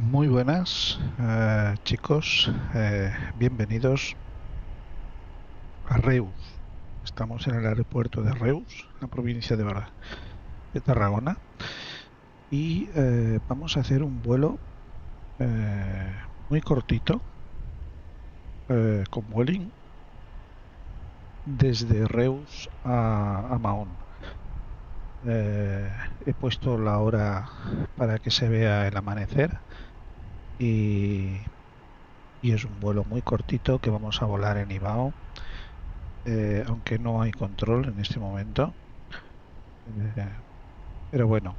Muy buenas, chicos, bienvenidos a Reus. Estamos en el aeropuerto de Reus, la provincia de Tarragona, y vamos a hacer un vuelo muy cortito con Vueling desde Reus a Mahón. He puesto la hora para que se vea el amanecer y, y es un vuelo muy cortito que vamos a volar en Ibao. Aunque no hay control en este momento. Eh, pero bueno,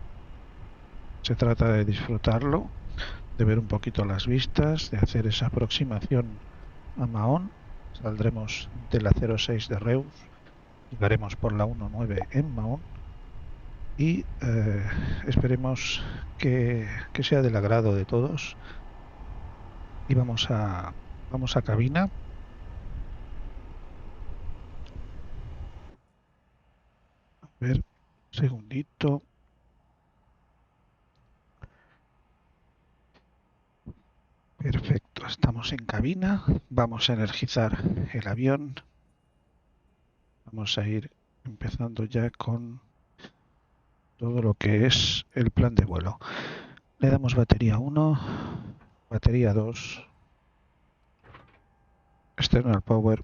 se trata de disfrutarlo, de ver un poquito las vistas, de hacer esa aproximación a Mahón. Saldremos de la 06 de Reus, llegaremos por la 19 en Mahón y esperemos que sea del agrado de todos. Y vamos a cabina. A ver, un segundito. Perfecto, estamos en cabina. Vamos a energizar el avión. Vamos a ir empezando ya con todo lo que es el plan de vuelo. Le damos batería 1, batería 2, external power.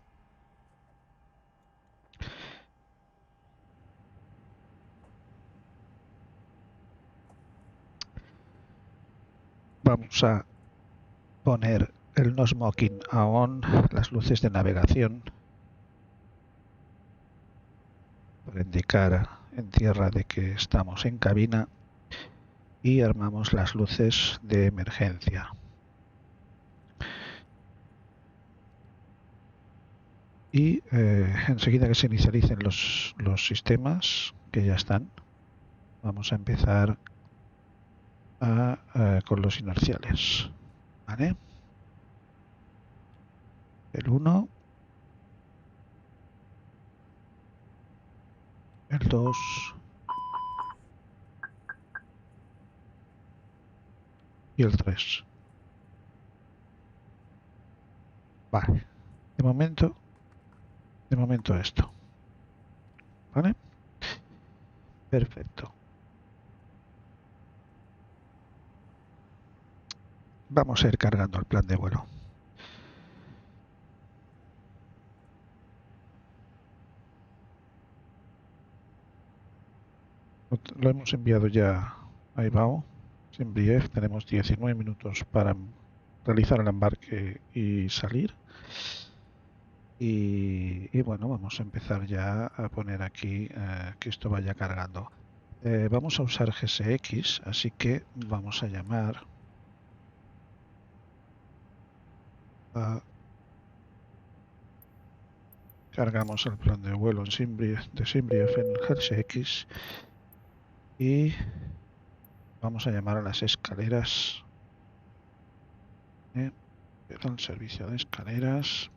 Vamos a poner el no smoking a on, las luces de navegación para indicar en tierra de que estamos en cabina y armamos las luces de emergencia. Y enseguida que se inicialicen los sistemas, que ya están, vamos a empezar con los inerciales. ¿Vale? El 1, el 2 y el 3. Vale. De momento esto. ¿Vale? Perfecto. Vamos a ir cargando el plan de vuelo. Lo hemos enviado ya a IBAO. Simbrief. Tenemos 19 minutos para realizar el embarque y salir. Y bueno, vamos a empezar ya a poner aquí que esto vaya cargando. Vamos a usar GSX, así que vamos a llamar a... Cargamos el plan de vuelo de Simbrief en GSX y vamos a llamar a las escaleras. El servicio de escaleras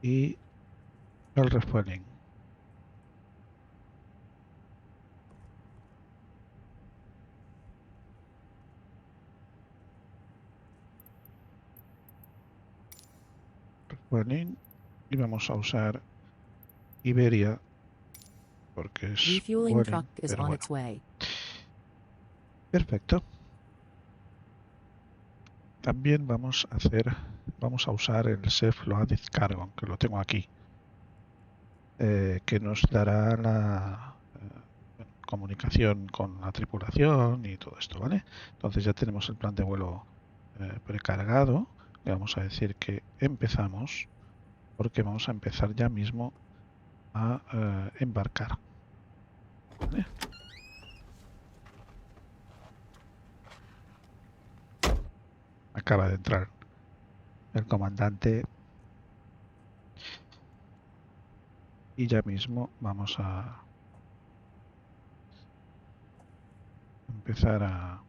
y el refueling. Refueling y vamos a usar Iberia porque es Vueling, pero bueno. Perfecto. También vamos a usar el Self Loaded Cargo, que lo tengo aquí, que nos dará la comunicación con la tripulación y todo esto, ¿vale? Entonces ya tenemos el plan de vuelo precargado. Le vamos a decir que empezamos, porque vamos a empezar ya mismo a embarcar. ¿Vale? Acaba de entrar el comandante y ya mismo vamos a empezar a...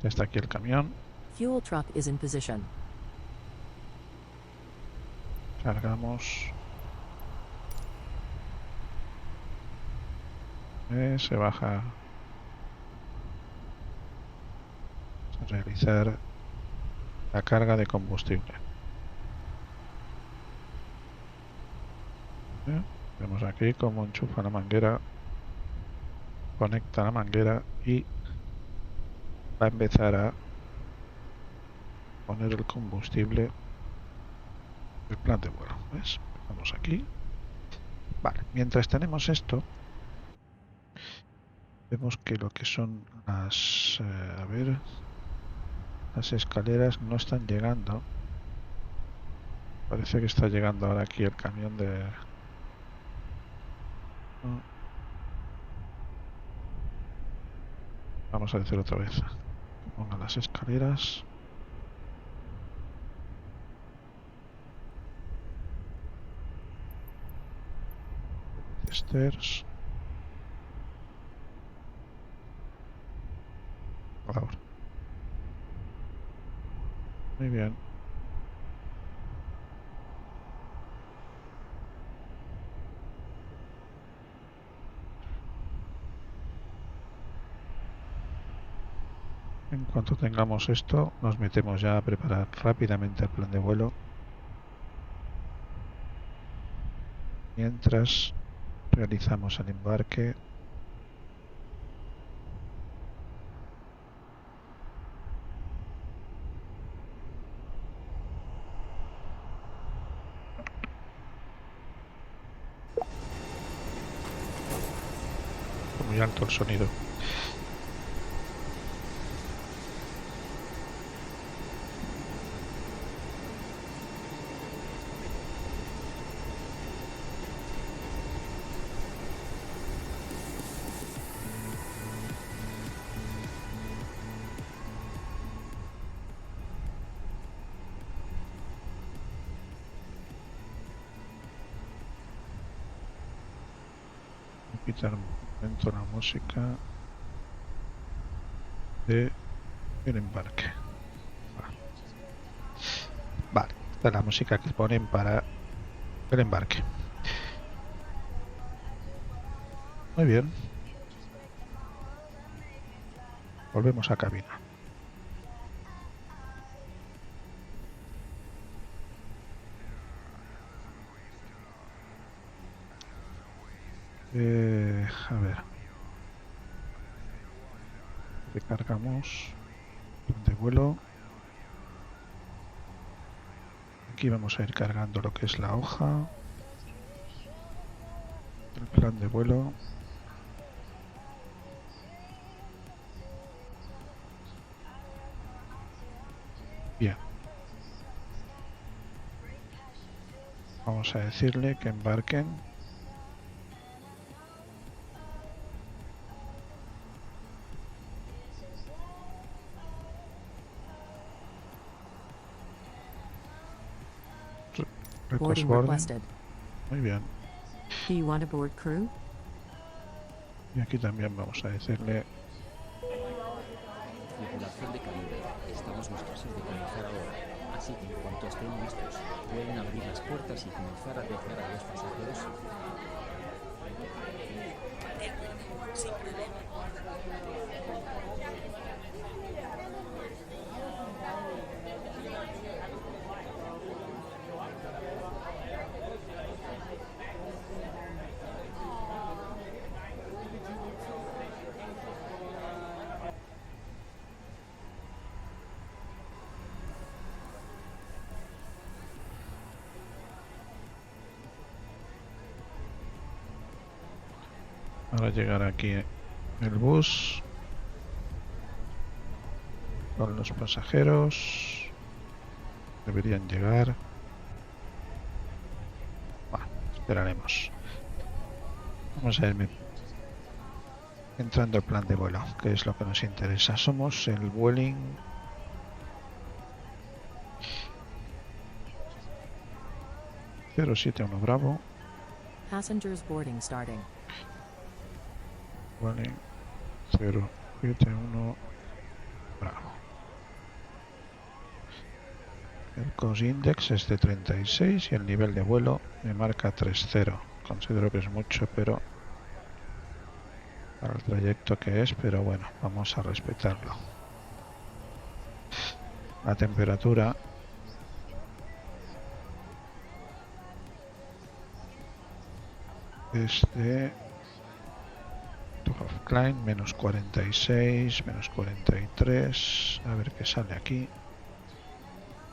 Ya está aquí el camión. Fuel truck is in position. Cargamos. Se baja realizar la carga de combustible. Vemos aquí cómo enchufa la manguera, conecta la manguera y va a empezar a poner el combustible del plan de vuelo. ¿Ves? Vamos aquí. Vale, mientras tenemos esto, vemos que lo que son las, a ver, las escaleras no están llegando. Parece que está llegando ahora aquí el camión de... No. Vamos a decir otra vez. Pongan las escaleras. Stairs. Ahora. Muy bien. En cuanto tengamos esto, nos metemos ya a preparar rápidamente el plan de vuelo. Mientras realizamos el embarque. Muy alto el sonido. Voy a quitar un momento la música de el embarque. Vale, esta es la música que ponen para el embarque. Muy bien. Volvemos a cabina. A ver. Recargamos. De vuelo. Aquí vamos a ir cargando lo que es la hoja. El plan de vuelo. Bien. Vamos a decirle que embarquen. Boarding requested. Muy bien. Do you want a board crew? Y aquí también vamos a decirle... Tripulación de Calibre, estamos gustosos de comenzar ahora, así que en cuanto estén listos, pueden abrir las puertas y comenzar a dejar a los pasajeros. Sin problema. Ahora llegará aquí el bus con los pasajeros. Deberían llegar. Bueno, esperaremos. Vamos a ir entrando al plan de vuelo, que es lo que nos interesa. Somos el Vueling 071 Bravo. Passengers boarding starting. Vueling 071 Bravo. El cost index es de 36 y el nivel de vuelo me marca 30. Considero que es mucho, pero para el trayecto que es, pero bueno, vamos a respetarlo. la temperatura. Es de Klein, menos 46, menos 43. A ver qué sale aquí.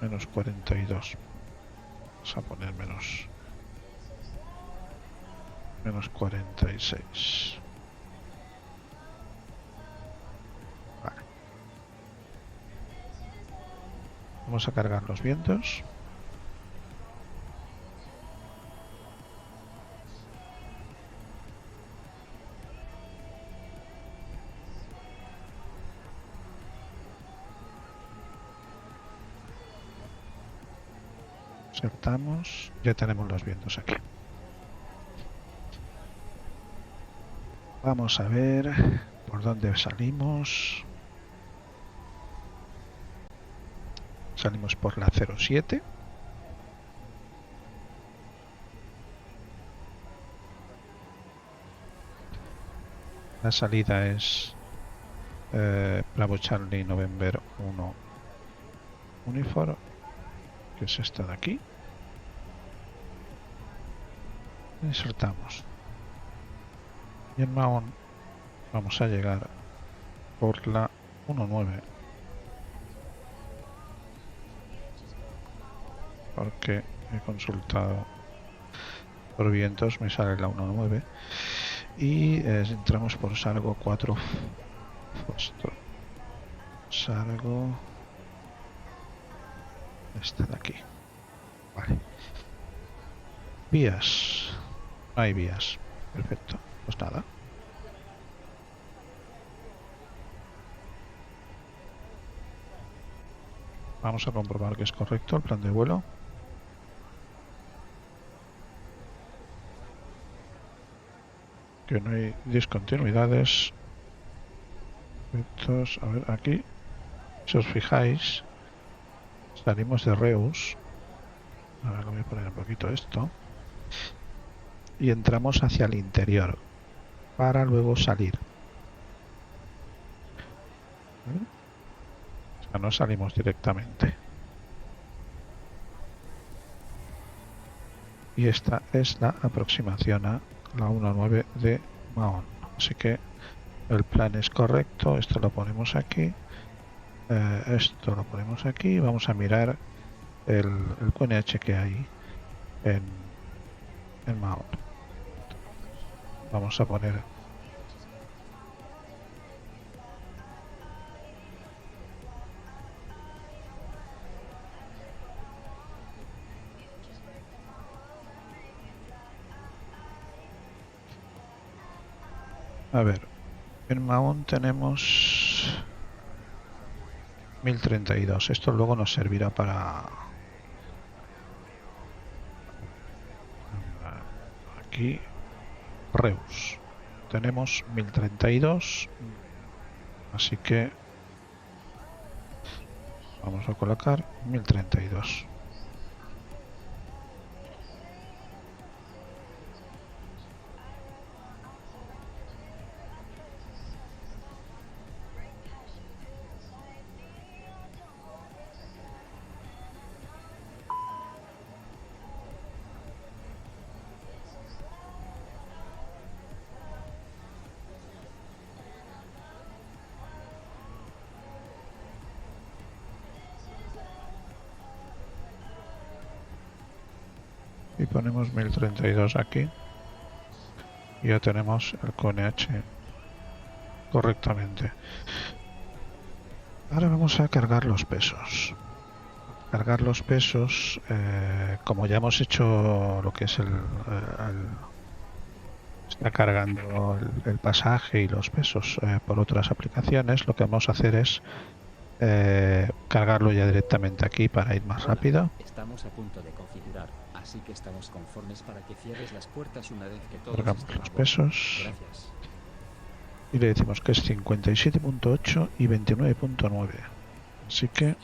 Menos 42. Vamos a poner menos 46. Vale. Vamos a cargar los vientos. Insertamos. Ya tenemos los vientos aquí. Vamos a ver por dónde salimos. Salimos por la 07. La salida es Bravo Charlie November 1 Uniform, que es esta de aquí. Insertamos. Y en Mahón vamos a llegar por la 19, porque he consultado por vientos, me sale la 19 y entramos por Sargo 4 Foxtrot. Sargo, esta de aquí. Vale. Vías, no hay vías. Perfecto, pues nada. Vamos a comprobar que es correcto el plan de vuelo. Que no hay discontinuidades. A ver, aquí, si os fijáis, salimos de Reus. A ver, voy a poner un poquito esto. Y entramos hacia el interior para luego salir. ¿Vale? O sea, no salimos directamente. Y esta es la aproximación a la 19 de Mahón. Así que el plan es correcto. Esto lo ponemos aquí. Esto lo ponemos aquí. Vamos a mirar el QNH que hay en Mahón. Vamos a poner a ver, en Mahón tenemos 1032. Esto luego nos servirá para aquí Reus. Tenemos 1032, así que vamos a colocar 1032. Y ponemos 1032 aquí. Y ya tenemos el QNH correctamente. Ahora vamos a cargar los pesos. Cargar los pesos, como ya hemos hecho lo que es está cargando el pasaje y los pesos por otras aplicaciones, lo que vamos a hacer es cargarlo ya directamente aquí para ir más rápido. Estamos a punto de configurar, así que estamos conformes para que cierres las puertas una vez que todos Cargamos estén a los bordo. pesos. Gracias. Y le decimos que es 57.8 y 29.9. Así que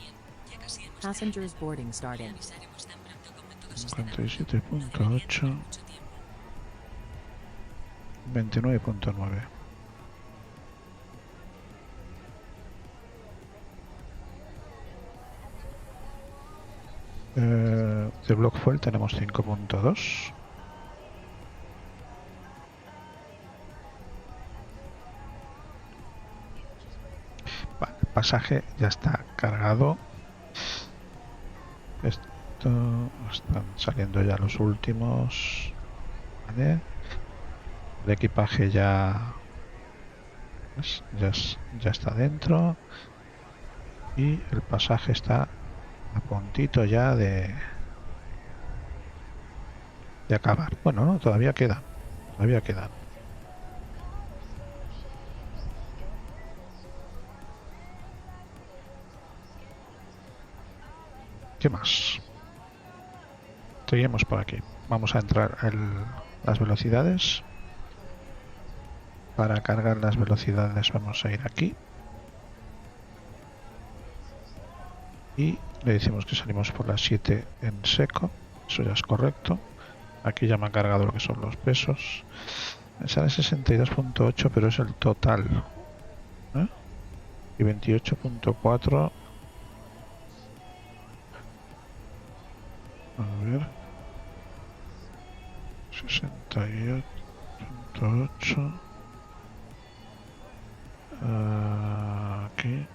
Ya casi hemos Passengers boarding starting. avisaremos tan pronto como todo se esté dando. 57.8, Mucho tiempo. 29.9. De Block Fuel tenemos 5.2. Vale, el pasaje ya está cargado. Esto están saliendo ya los últimos. Vale. El equipaje ya está dentro. Y el pasaje está a puntito ya de acabar. Bueno, no, todavía quedan. Todavía quedan. ¿Qué más? Seguimos por aquí. Vamos a entrar en las velocidades. Para cargar las velocidades vamos a ir aquí. Y le decimos que salimos por las 7 en seco. Eso ya es correcto. Aquí ya me han cargado lo que son los pesos. Me sale 62.8, pero es el total. ¿Eh? Y 28.4. A ver. 68.8. Aquí.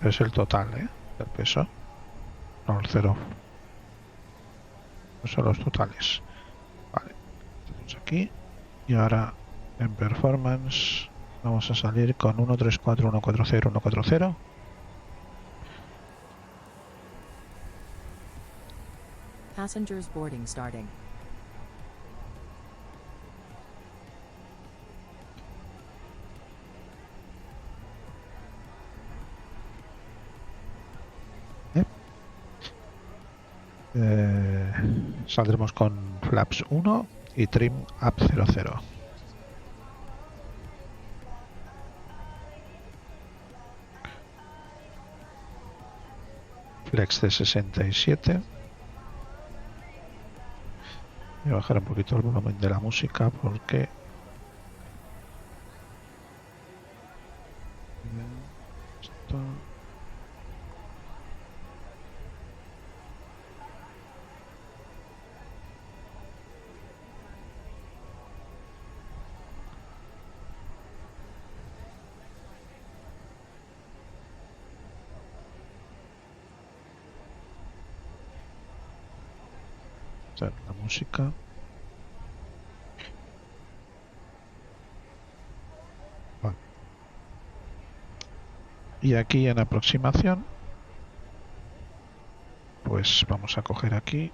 Es el total, del peso. No, el cero. Esos son los totales. Vale. Tenemos aquí. Y ahora en performance vamos a salir con 134, 140, 140. Passengers boarding starting. Saldremos con flaps 1 y trim up 00. Flex de 67. Voy a bajar un poquito el volumen de la música porque esto... la música. Vale. Y aquí en aproximación, pues vamos a coger aquí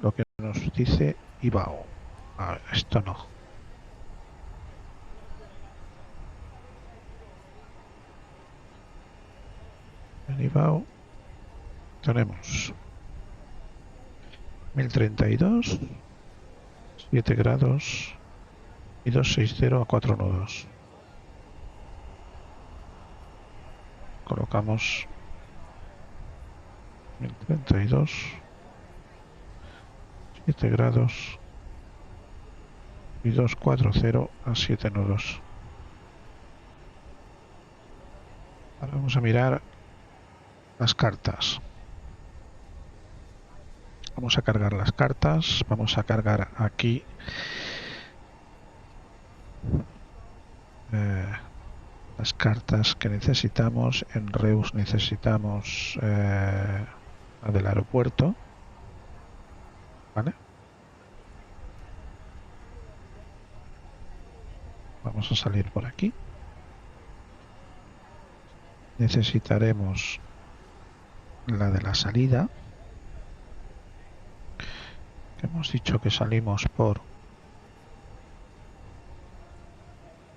lo que nos dice IBAO. A ver, esto no. En IBAO tenemos 1032, 7 grados y 260 a 4 nudos. Colocamos 1032, 7 grados y 240 a 7 nudos. Ahora vamos a mirar las cartas. Vamos a cargar las cartas. Vamos a cargar aquí las cartas que necesitamos. En Reus necesitamos la del aeropuerto. ¿Vale? Vamos a salir por aquí. Necesitaremos la de la salida. Que hemos dicho que salimos por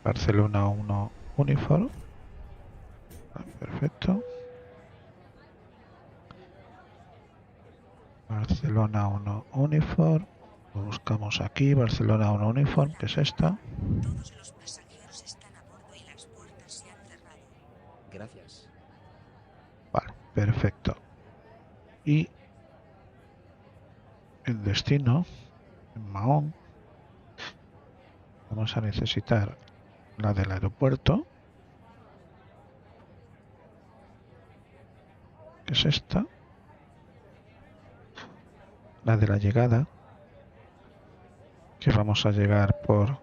Barcelona 1 Uniform. Perfecto. Barcelona 1 Uniform. Lo buscamos aquí, Barcelona 1 Uniform, que es esta. Todos los pasajeros están a bordo y las puertas se han cerrado. Gracias. Vale, perfecto. Y el destino, en Mahón, vamos a necesitar la del aeropuerto. que es esta, la de la llegada, que vamos a llegar por...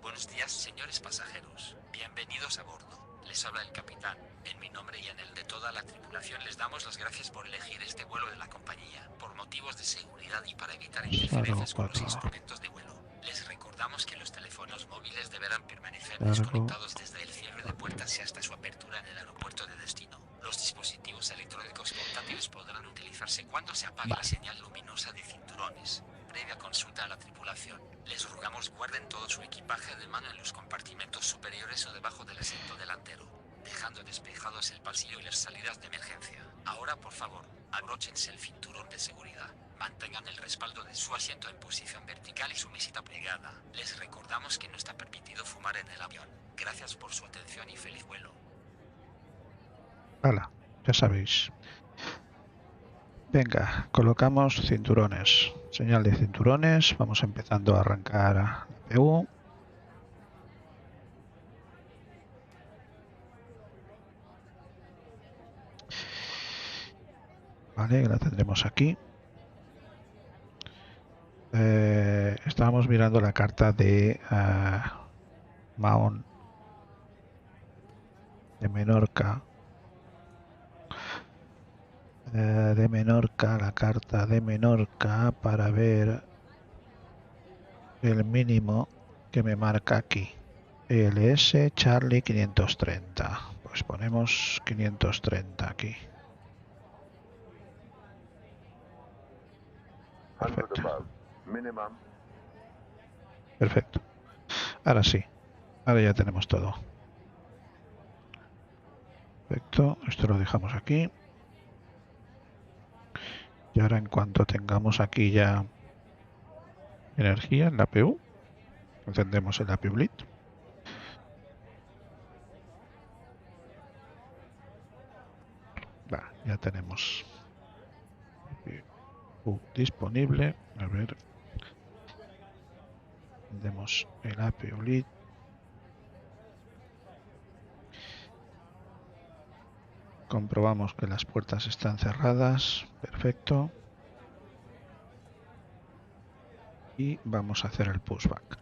Buenos días, señores pasajeros. Bienvenidos a bordo. Les habla el capitán. En mi nombre y en el de toda la tripulación les damos las gracias por elegir este vuelo de la compañía. Por motivos de seguridad y para evitar interferencias con los instrumentos de vuelo, les recordamos que los teléfonos móviles deberán permanecer desconectados desde el cierre de puertas y hasta su apertura en el aeropuerto de destino. Los dispositivos electrónicos portátiles podrán utilizarse cuando se apague la señal luminosa de cinturones. Previa consulta a la tripulación, les rogamos guarden todo su equipaje de mano en los compartimentos superiores o debajo del asiento delantero, dejando despejados el pasillo y las salidas de emergencia. Ahora, por favor, abróchense el cinturón de seguridad. Mantengan el respaldo de su asiento en posición vertical y su mesita plegada. Les recordamos que no está permitido fumar en el avión. Gracias por su atención y feliz vuelo. Hala, ya sabéis. Venga, colocamos cinturones. Señal de cinturones. Vamos empezando a arrancar la PU. Vale, la tendremos aquí. Estábamos mirando la carta de Mahón de Menorca. La carta de Menorca para ver el mínimo que me marca aquí. LS Charlie 530. Pues ponemos 530 aquí. Perfecto. Perfecto. Ahora sí. Ahora ya tenemos todo. Perfecto. Esto lo dejamos aquí. Y ahora en cuanto tengamos aquí ya energía en la APU, encendemos el APU Blit. Ya tenemos APU disponible. A ver. Encendemos el APU Blit. Comprobamos que las puertas están cerradas. Perfecto. Y vamos a hacer el pushback.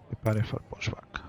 Prepare for pushback.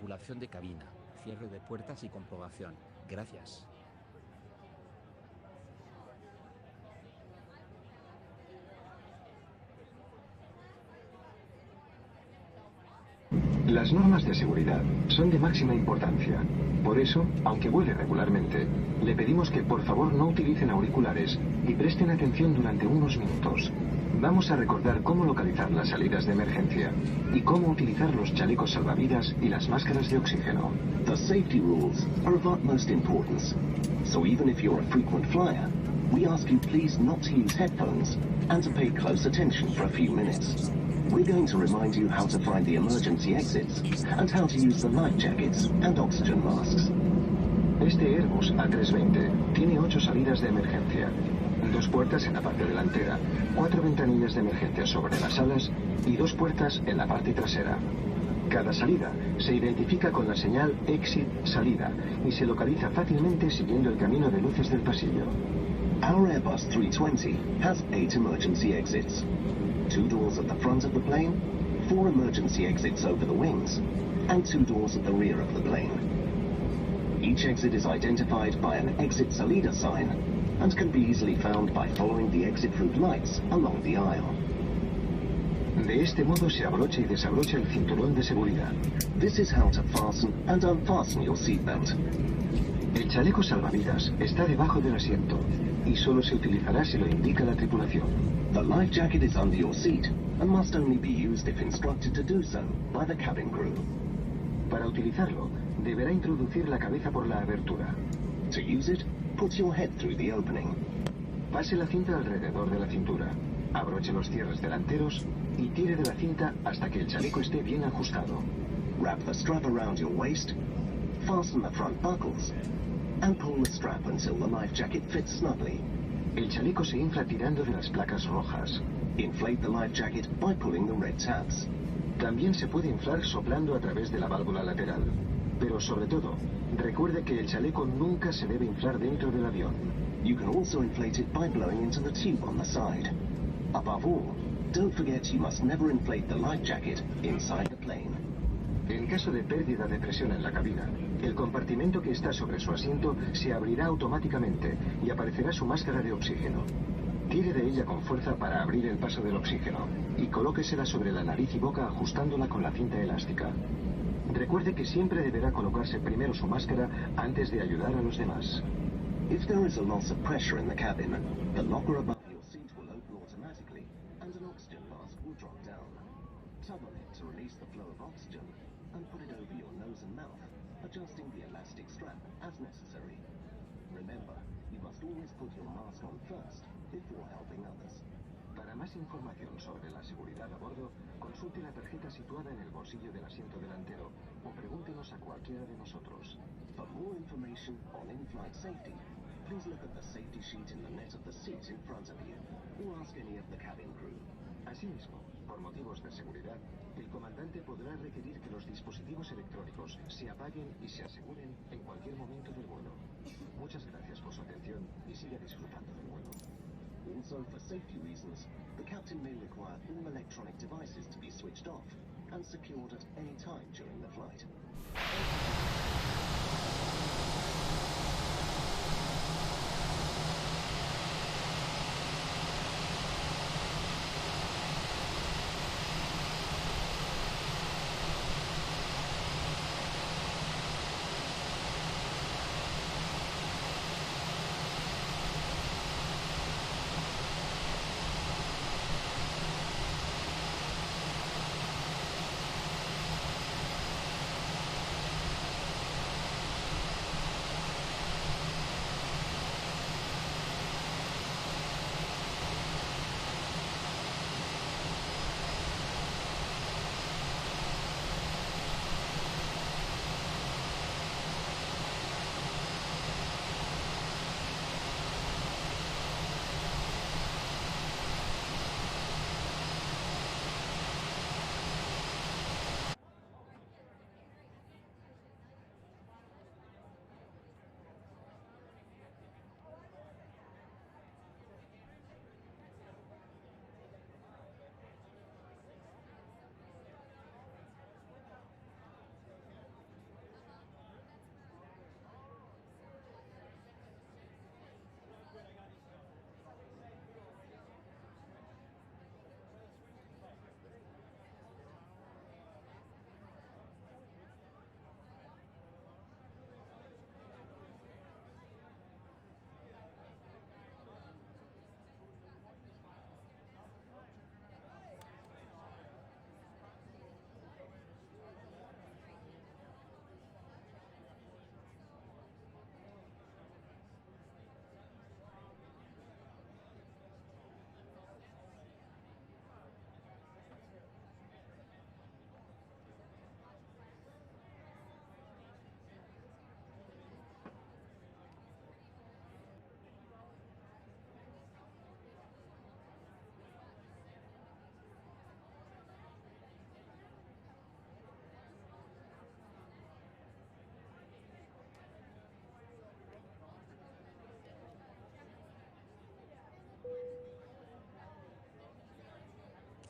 Simulación de cabina, cierre de puertas y comprobación. Gracias. Las normas de seguridad son de máxima importancia. Por eso, aunque vuele regularmente, le pedimos que por favor no utilicen auriculares y presten atención durante unos minutos. Vamos a recordar cómo localizar las salidas de emergencia y cómo utilizar los chalecos salvavidas y las máscaras de oxígeno. The safety rules are of utmost importance. So even if you're a frequent flyer, we ask you please not to use headphones and to pay close attention for a few minutes. We're going to remind you how to find the emergency exits and how to use the life jackets and oxygen masks. Este Airbus A320 tiene 8 salidas de emergencia, 2 puertas en la parte delantera, 4 ventanillas de emergencia sobre las alas y 2 puertas en la parte trasera. Cada salida se identifica con la señal Exit Salida y se localiza fácilmente siguiendo el camino de luces del pasillo. Our Airbus 320 has 8 emergency exits. 2 doors at the front of the plane, 4 emergency exits over the wings, and 2 doors at the rear of the plane. Each exit is identified by an Exit Salida sign and can be easily found by following the exit route lights along the aisle. De este modo se abrocha y desabrocha el cinturón de seguridad. This is how to fasten and unfasten your seatbelt. El chaleco salvavidas está debajo del asiento y solo se utilizará si lo indica la tripulación. The life jacket is under your seat and must only be used if instructed to do so by the cabin crew. Para utilizarlo, deberá introducir la cabeza por la abertura. To use it, put your head through the opening. Pase la cinta alrededor de la cintura, abroche los cierres delanteros y tire de la cinta hasta que el chaleco esté bien ajustado. Wrap the strap around your waist, fasten the front buckles, and pull the strap until the life jacket fits snugly. El chaleco se infla tirando de las placas rojas. Inflate the life jacket by pulling the red tabs. También se puede inflar soplando a través de la válvula lateral. Pero sobre todo, recuerde que el chaleco nunca se debe inflar dentro del avión. You can also inflate it by blowing into the tube on the side. Above all, don't forget you must never inflate the life jacket inside the plane. En caso de pérdida de presión en la cabina, el compartimento que está sobre su asiento se abrirá automáticamente y aparecerá su máscara de oxígeno. Tire de ella con fuerza para abrir el paso del oxígeno y colóquesela sobre la nariz y boca ajustándola con la cinta elástica. Recuerde que siempre deberá colocarse primero su máscara antes de ayudar a los demás. If there is a loss of pressure in the cabin, the locker above your seat will open automatically and an oxygen mask will drop down. Tug on it to release the flow of oxygen and put it over your nose and mouth, adjusting the elastic strap as necessary. Remember, you must always put your mask on first before helping others. Para más información sobre la seguridad a bordo, consulte la tarjeta situada en el bolsillo del asiento delantero o pregúntenos a cualquiera de nosotros. For more information on in-flight safety, please look at the safety sheet in the net of the seat in front of you, or ask any of the cabin crew. Asimismo, por motivos de seguridad, el comandante podrá requerir que los dispositivos electrónicos se apaguen y se aseguren en cualquier momento del vuelo. Muchas gracias por su atención y siga disfrutando del vuelo. Also, for safety reasons, the captain may require all electronic devices to be switched off and secured at any time during the flight.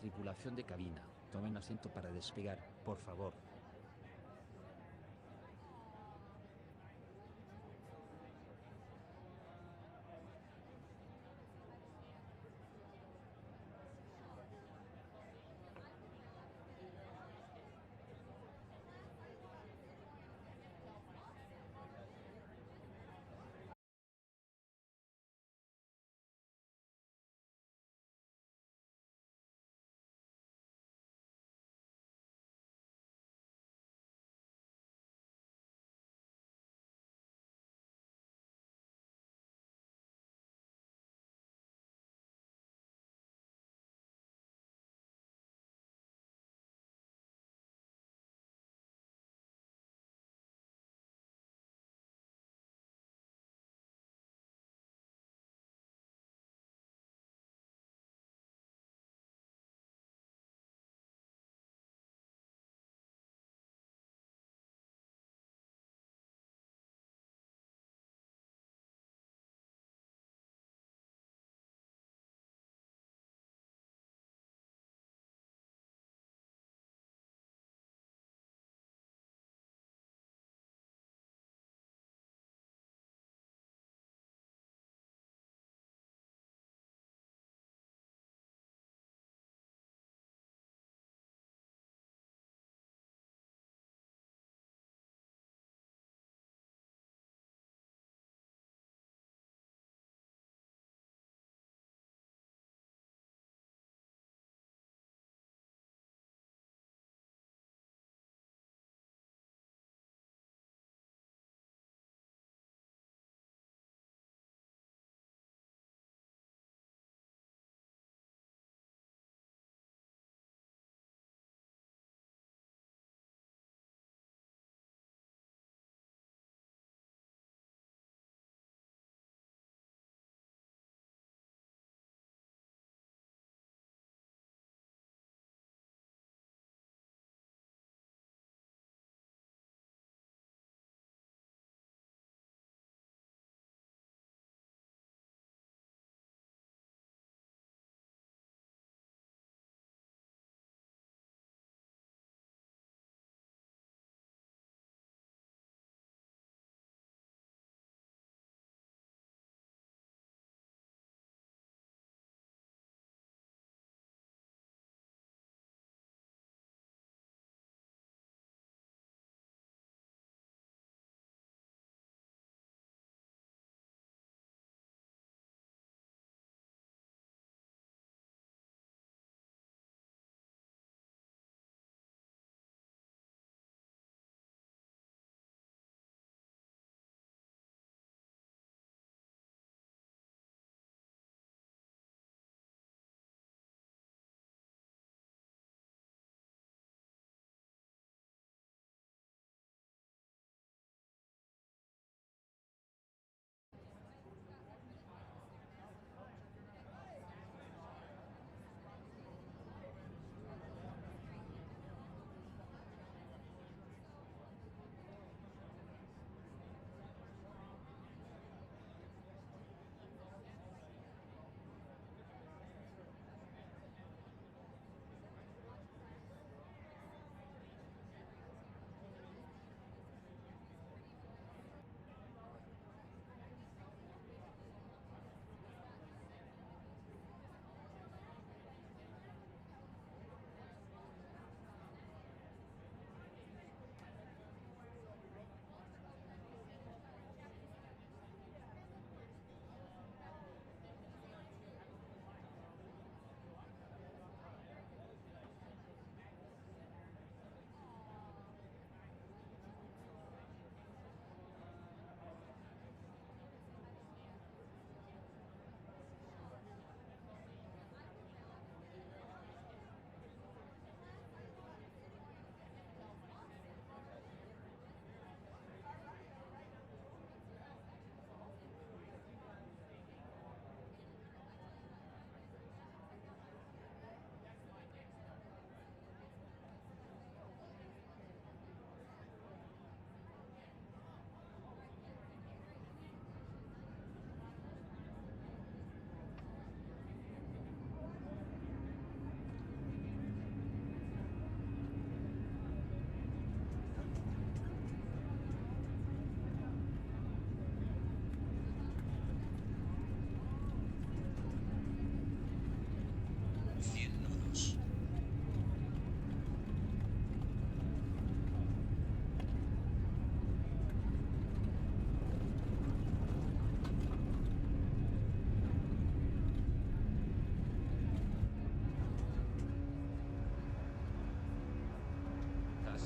Tripulación de cabina, tomen asiento para despegar, por favor.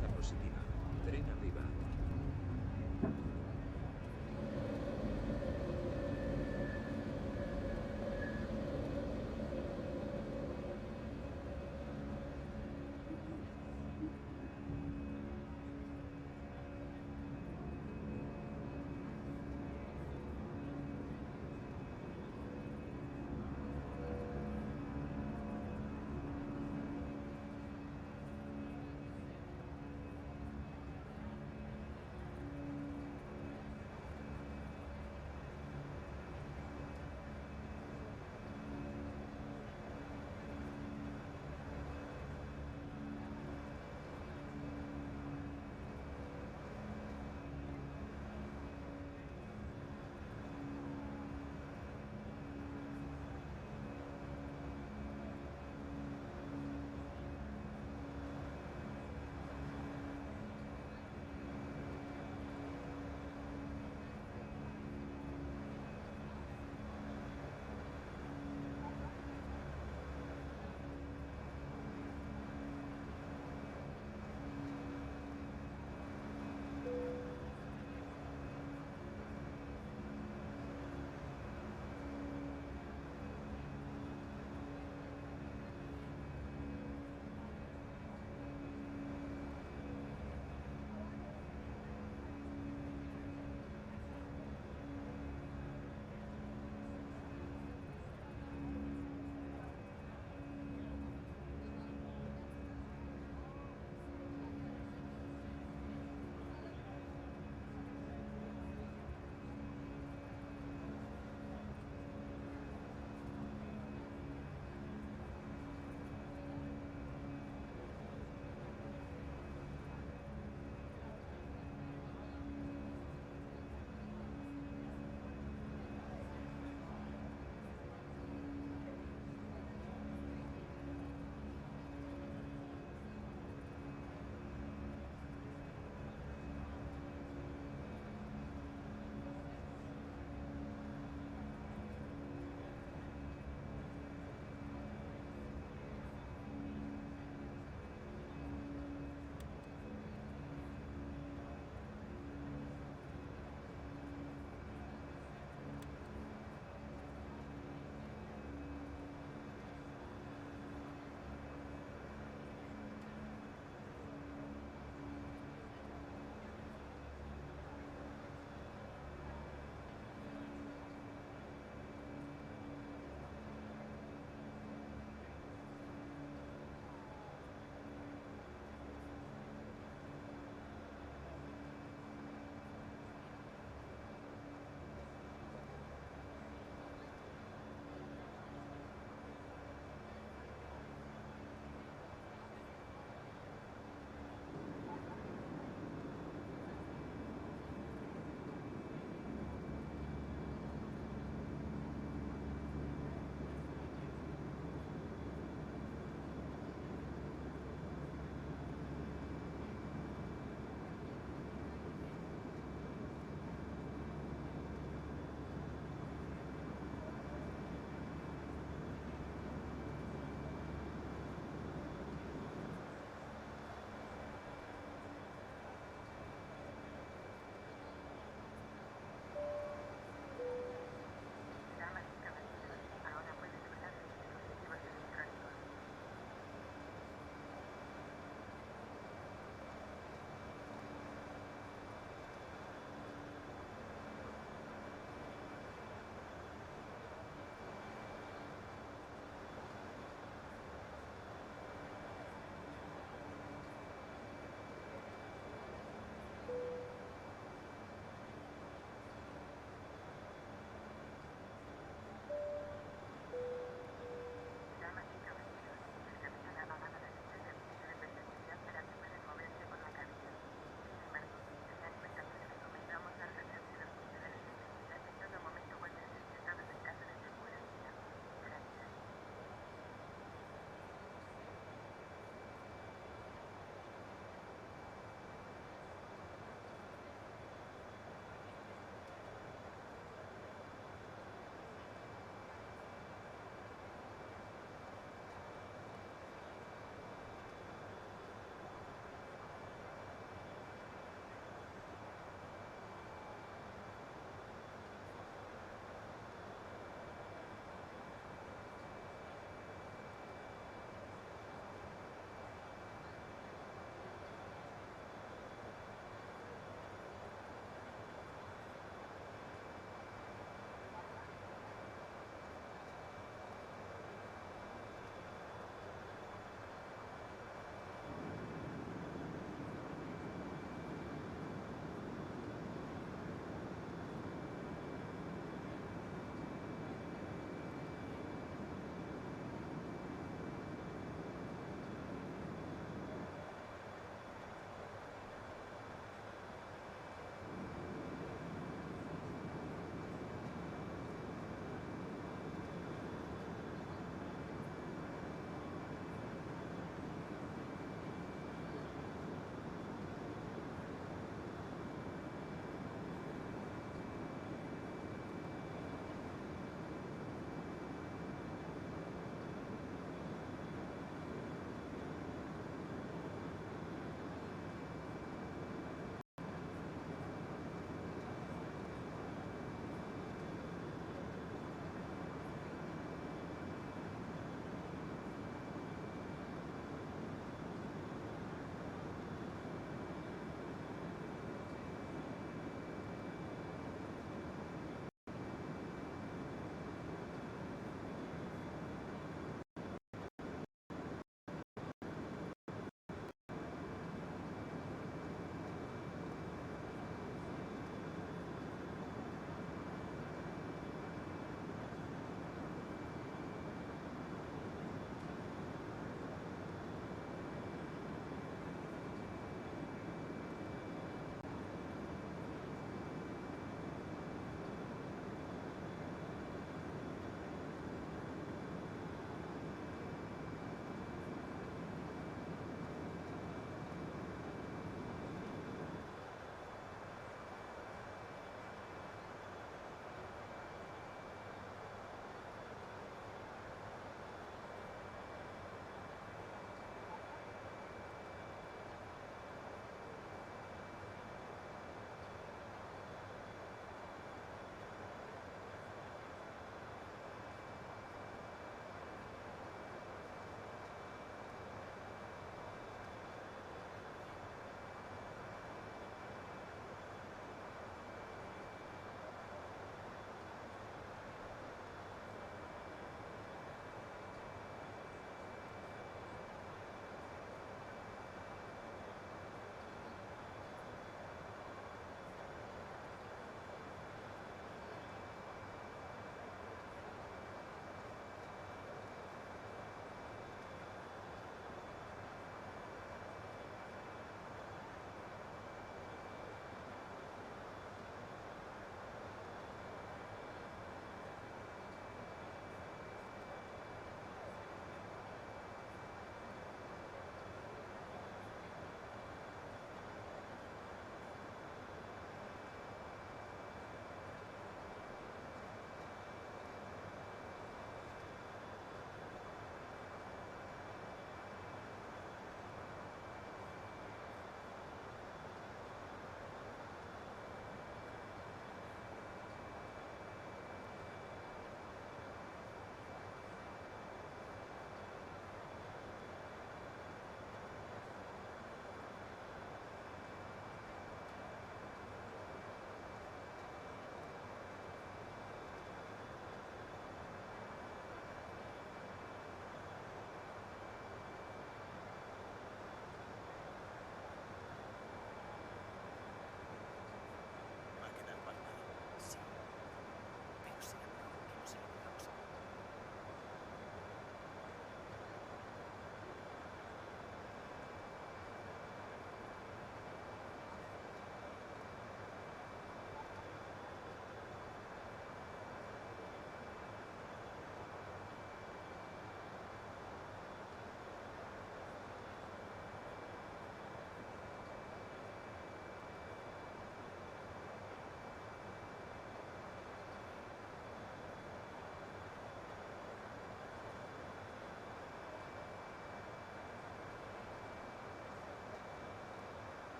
Defensa positiva. Tren arriba.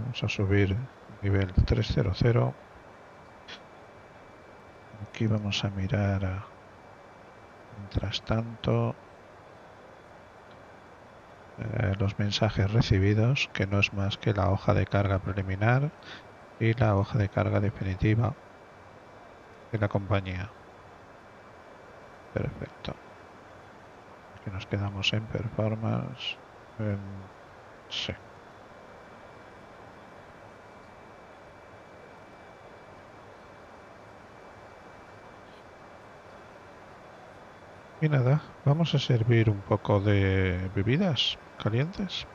Vamos a subir nivel 300. Aquí vamos a mirar mientras tanto los mensajes recibidos, que no es más que la hoja de carga preliminar y la hoja de carga definitiva de la compañía. Perfecto. Aquí nos quedamos en performance. Sí. Y nada, vamos a servir un poco de bebidas calientes.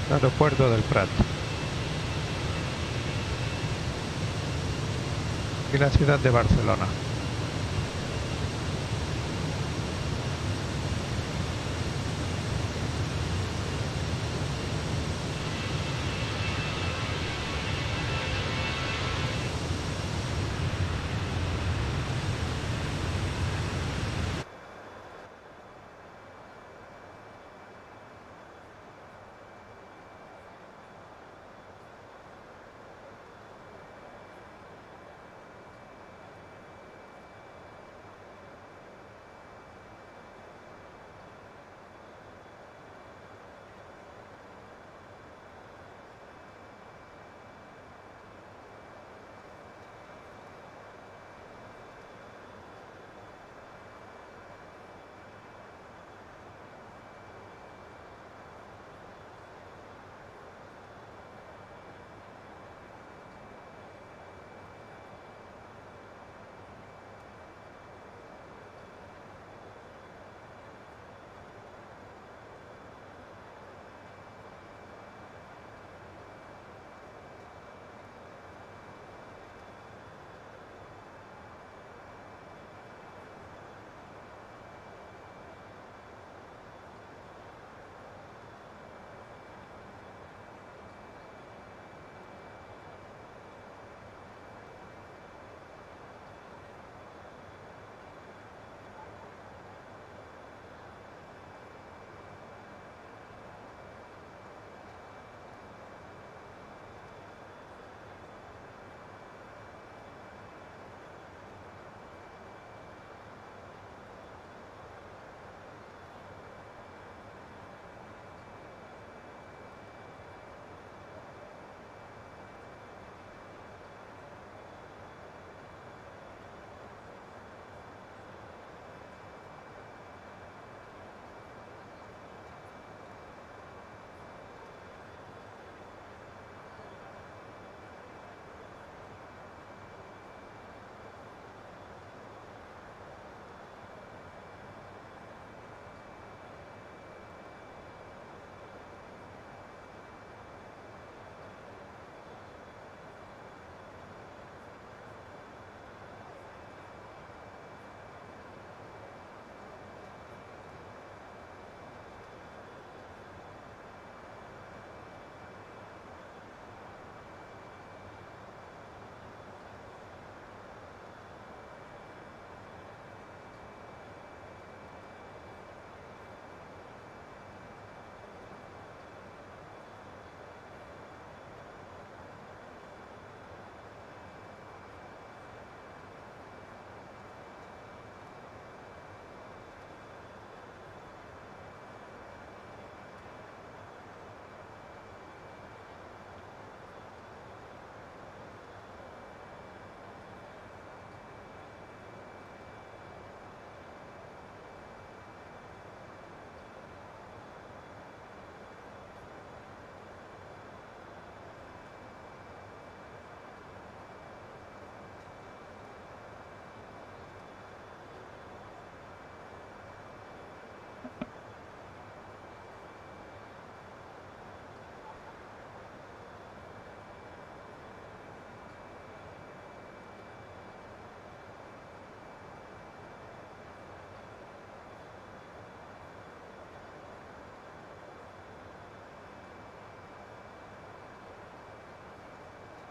Aeropuerto del Prat. Y la ciudad de Barcelona.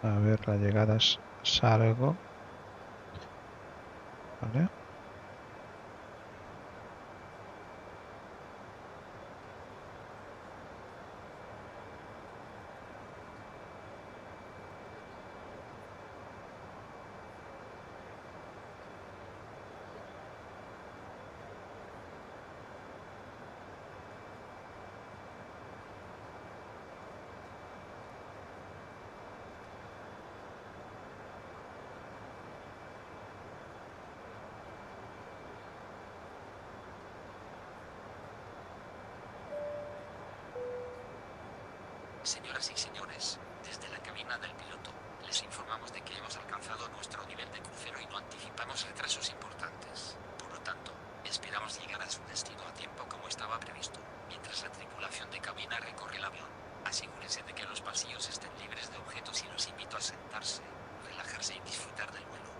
A ver, la llegada es salgo. ¿Vale? Señoras y señores, desde la cabina del piloto, les informamos de que hemos alcanzado nuestro nivel de crucero y no anticipamos retrasos importantes. Por lo tanto, esperamos llegar a su destino a tiempo como estaba previsto, mientras la tripulación de cabina recorre el avión. Asegúrense de que los pasillos estén libres de objetos y los invito a sentarse, relajarse y disfrutar del vuelo.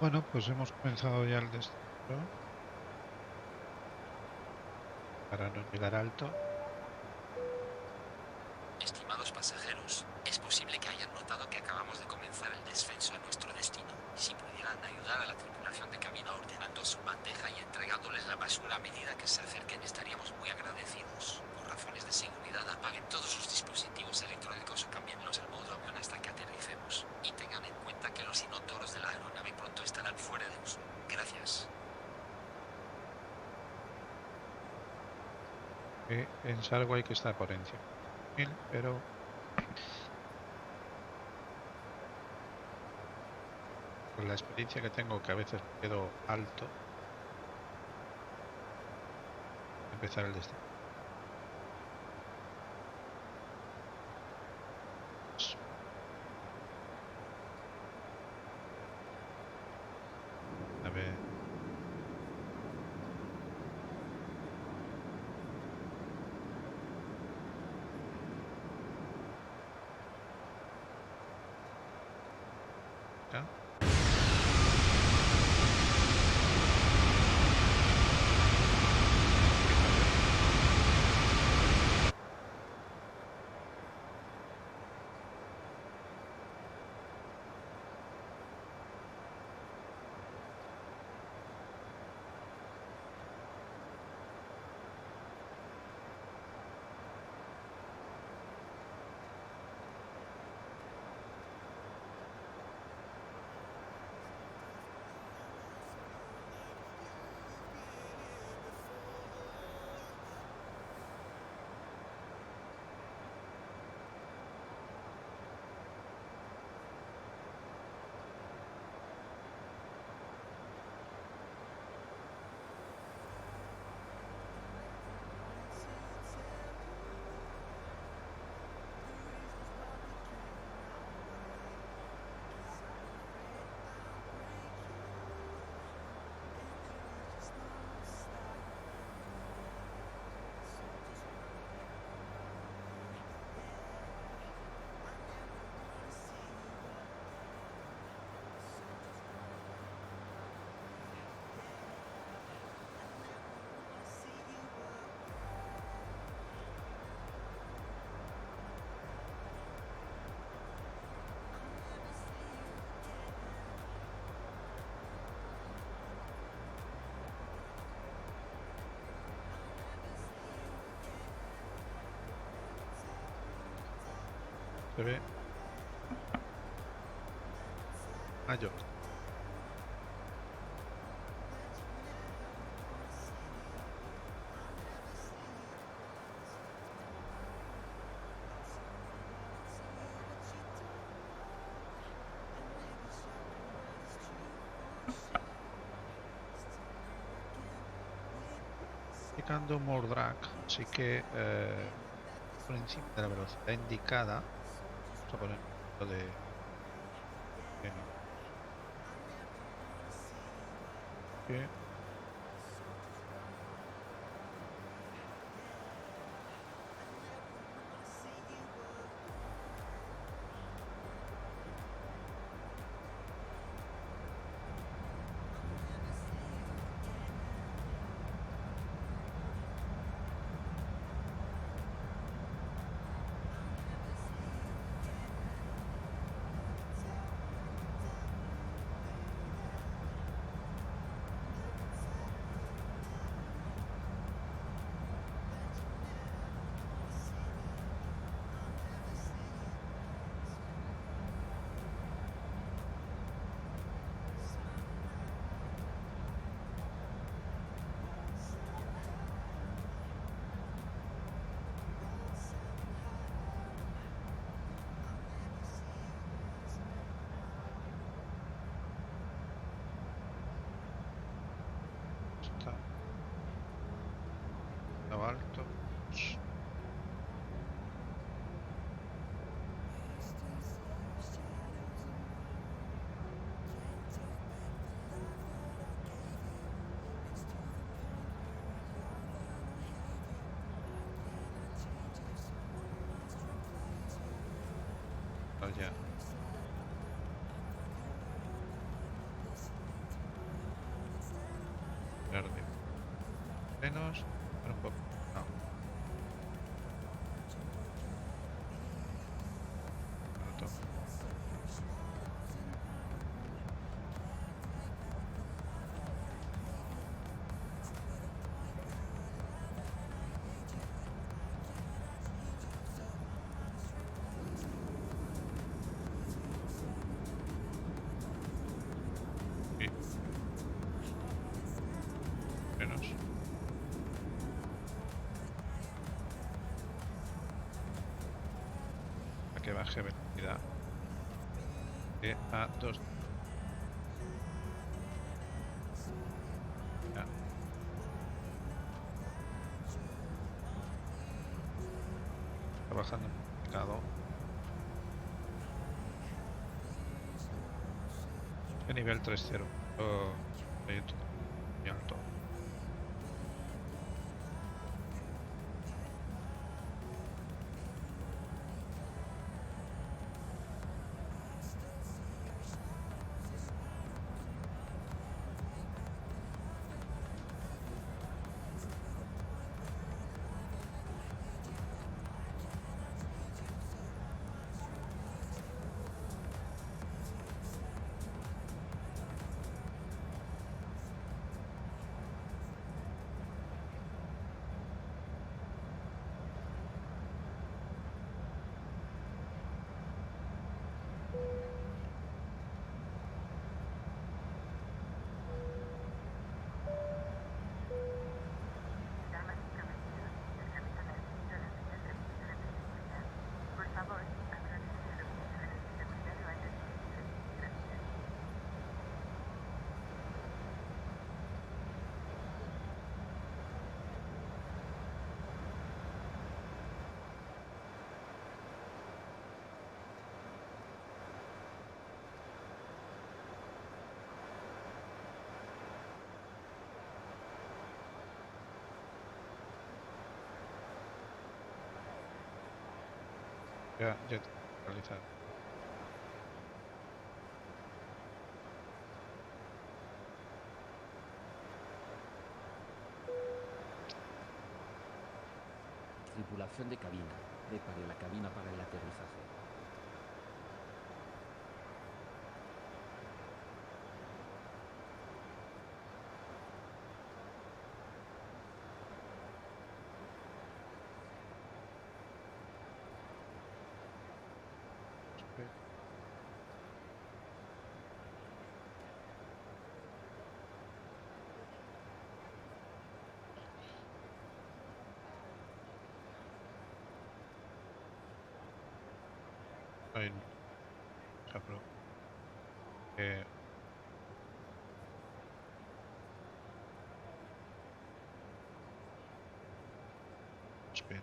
Bueno, pues hemos comenzado ya el destino para no llegar alto. Estimados pasajeros, es posible que hayan notado que acabamos de comenzar el descenso a nuestro destino. Si pudieran ayudar a la tripulación de cabina ordenando su bandeja y entregándoles la basura a medida que se acerquen, estaríamos muy agradecidos. Por razones de seguridad, apaguen todos sus dispositivos electrónicos o cámbienlos al modo avión hasta que aterricemos. Y tengan en cuenta que los inodoros de la aeronave pronto estarán fuera de uso. Gracias. En Sargo hay que estar por encima. Pero con la experiencia que tengo, que a veces me quedo alto, empezar el destino. A ver. ¿Ya? Se ve. Mayo. Indicando more drag, así que por encima de la velocidad indicada, vamos a poner lo de que está alto. Vaya. Frenos. Un poco. No. No toco. Sí. Frenos. A que baje velocidad. A 2. Ya. Está bajando un complicado. De nivel 3.0. De YouTube. Muy alto. Ya realizado. Tripulación de cabina. Prepare la cabina para el aterrizaje. Ahí, ejemplo. Espera.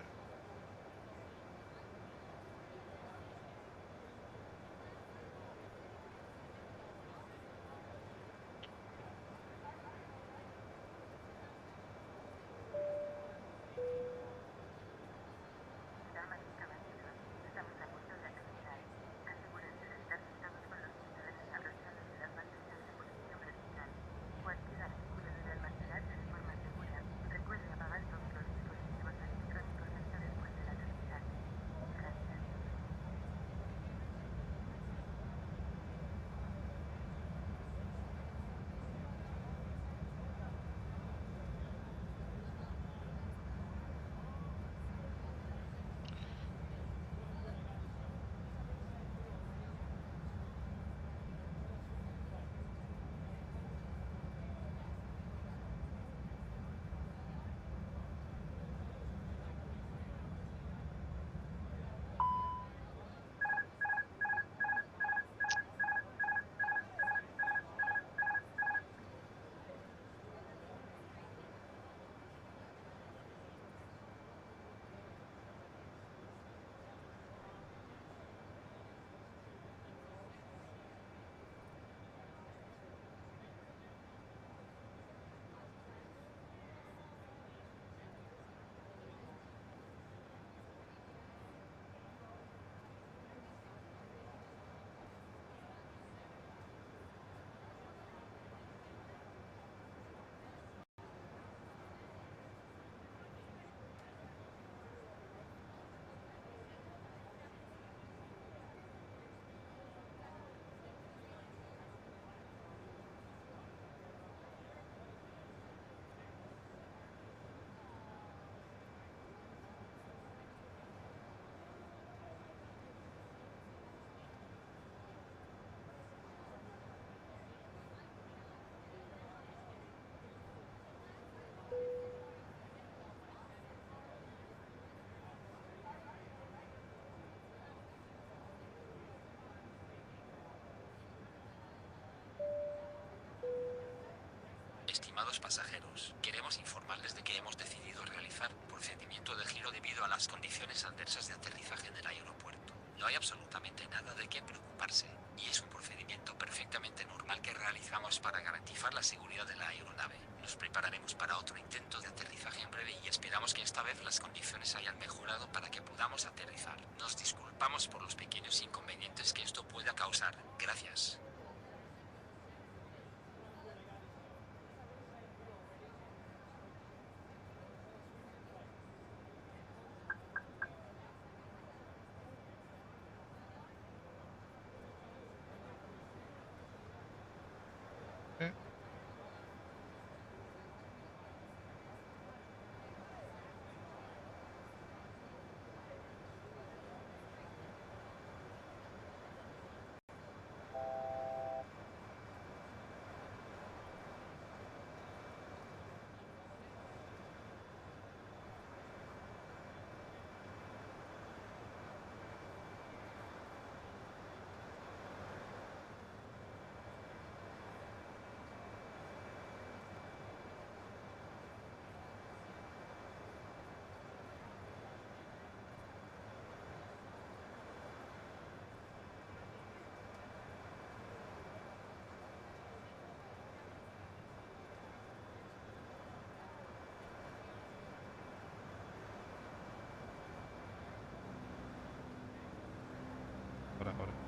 pasajeros, queremos informarles de que hemos decidido realizar un procedimiento de giro debido a las condiciones adversas de aterrizaje en el aeropuerto. No hay absolutamente nada de qué preocuparse, y es un procedimiento perfectamente normal que realizamos para garantizar la seguridad de la aeronave. Nos prepararemos para otro intento de aterrizaje en breve y esperamos que esta vez las condiciones hayan mejorado para que podamos aterrizar. Nos disculpamos por los pequeños inconvenientes que esto pueda causar. Gracias. Ahora.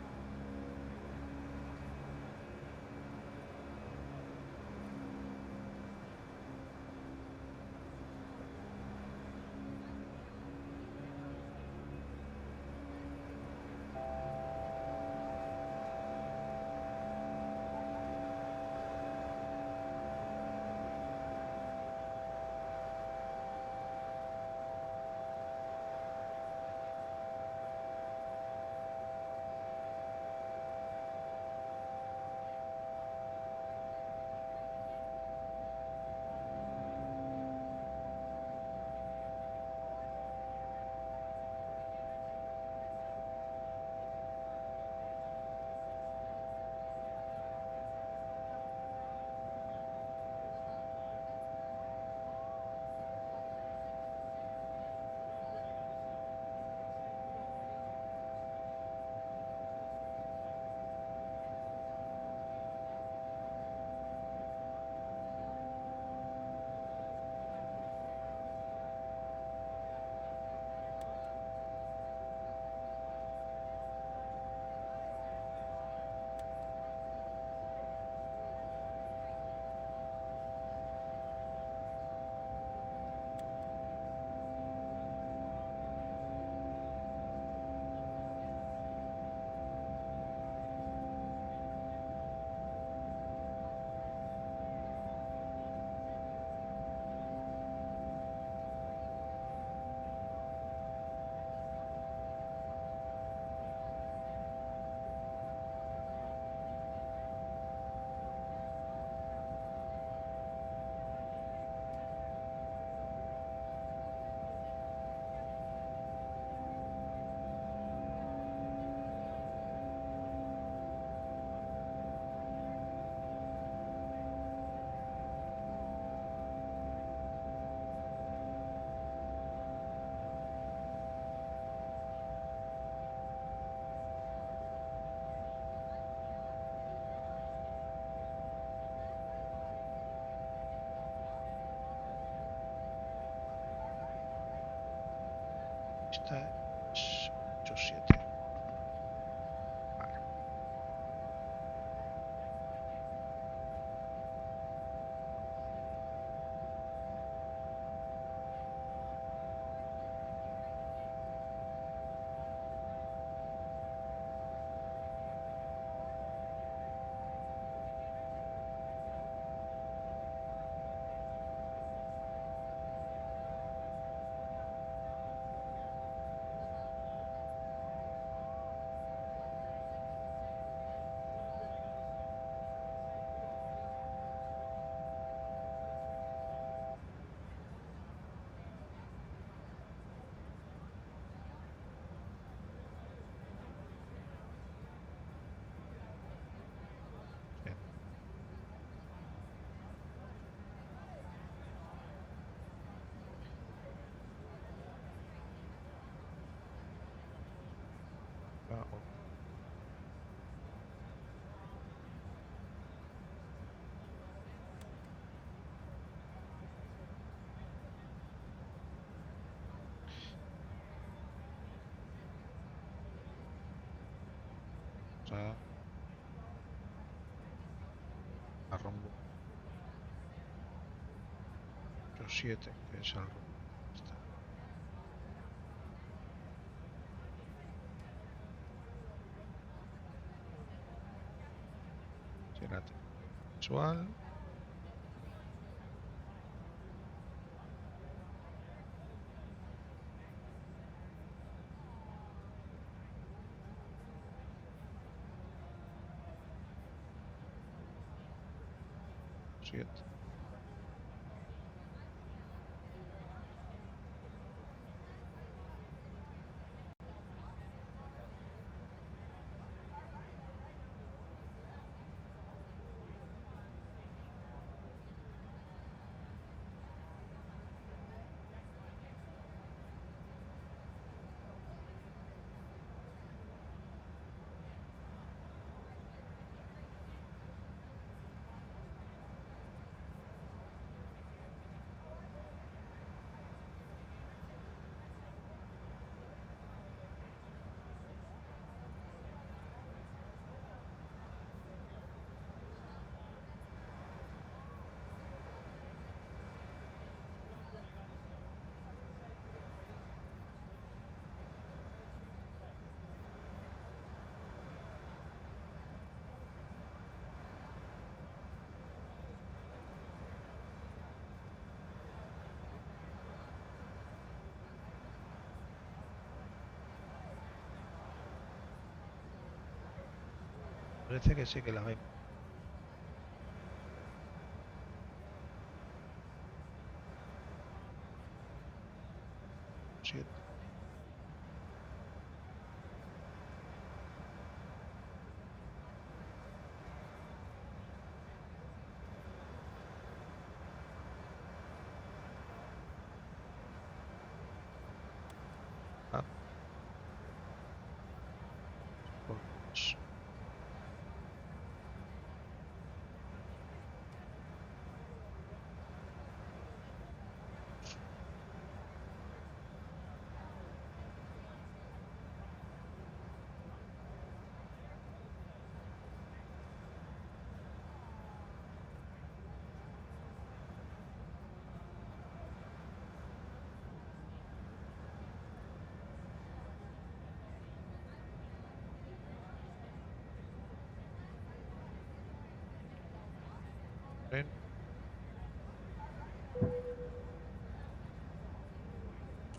Esta es 87. Vale. a rumbo 7, que es el rumbo. Fíjate, visual. Siete. Parece que sí que la vemos. Siete. Ah. Pues, ven.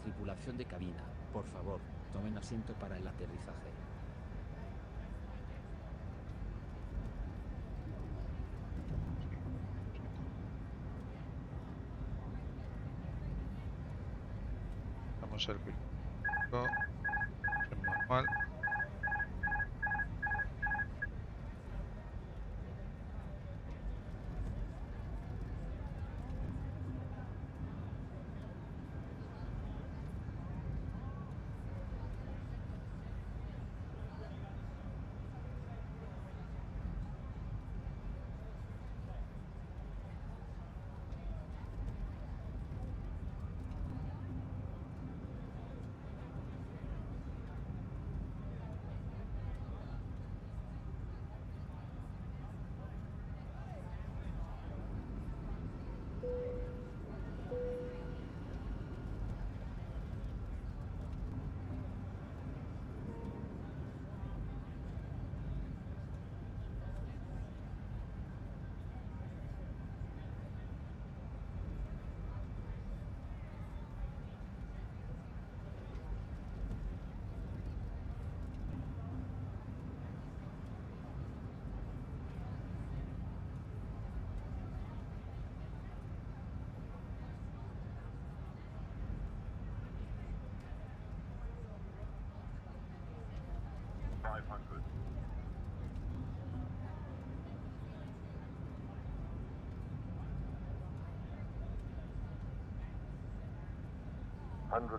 Tripulación de cabina, por favor, tomen asiento para el aterrizaje. Vamos el piloto. En manual.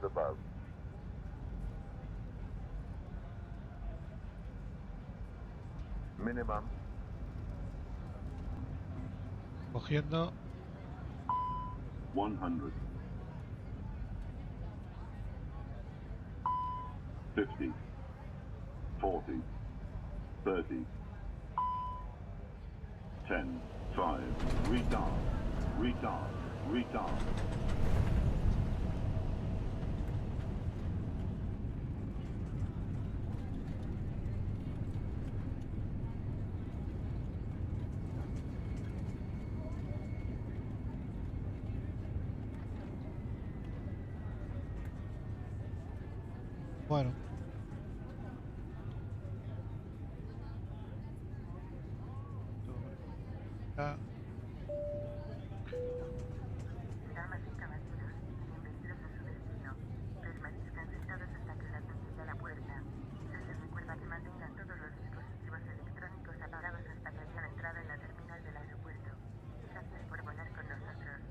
Above. Minimum. Cogiendo. 100. 50. 40. 30. 10, 5, retard, retard, retard. Bueno. Ah. Damas y caballeros, bienvenidos a su destino. Permanezcan sentados hasta que la sencilla la puerta. Se les recuerda que mantengan todos los dispositivos electrónicos apagados hasta que hayan entrado en la terminal del aeropuerto. Gracias por volar con nosotros.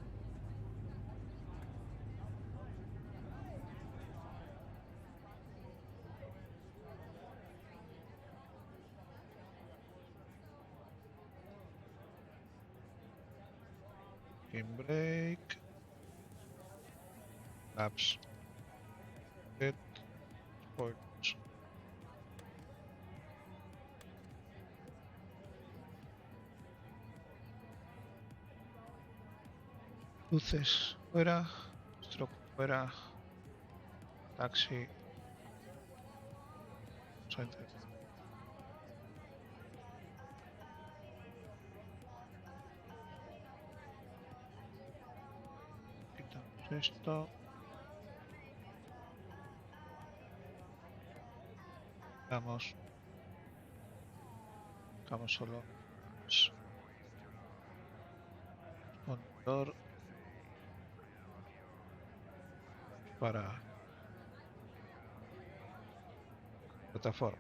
In break. Laps. Get. Sports. Luces fuera. Stroke fuera. Taxi. Quitamos esto. Vamos solo monitor para plataforma.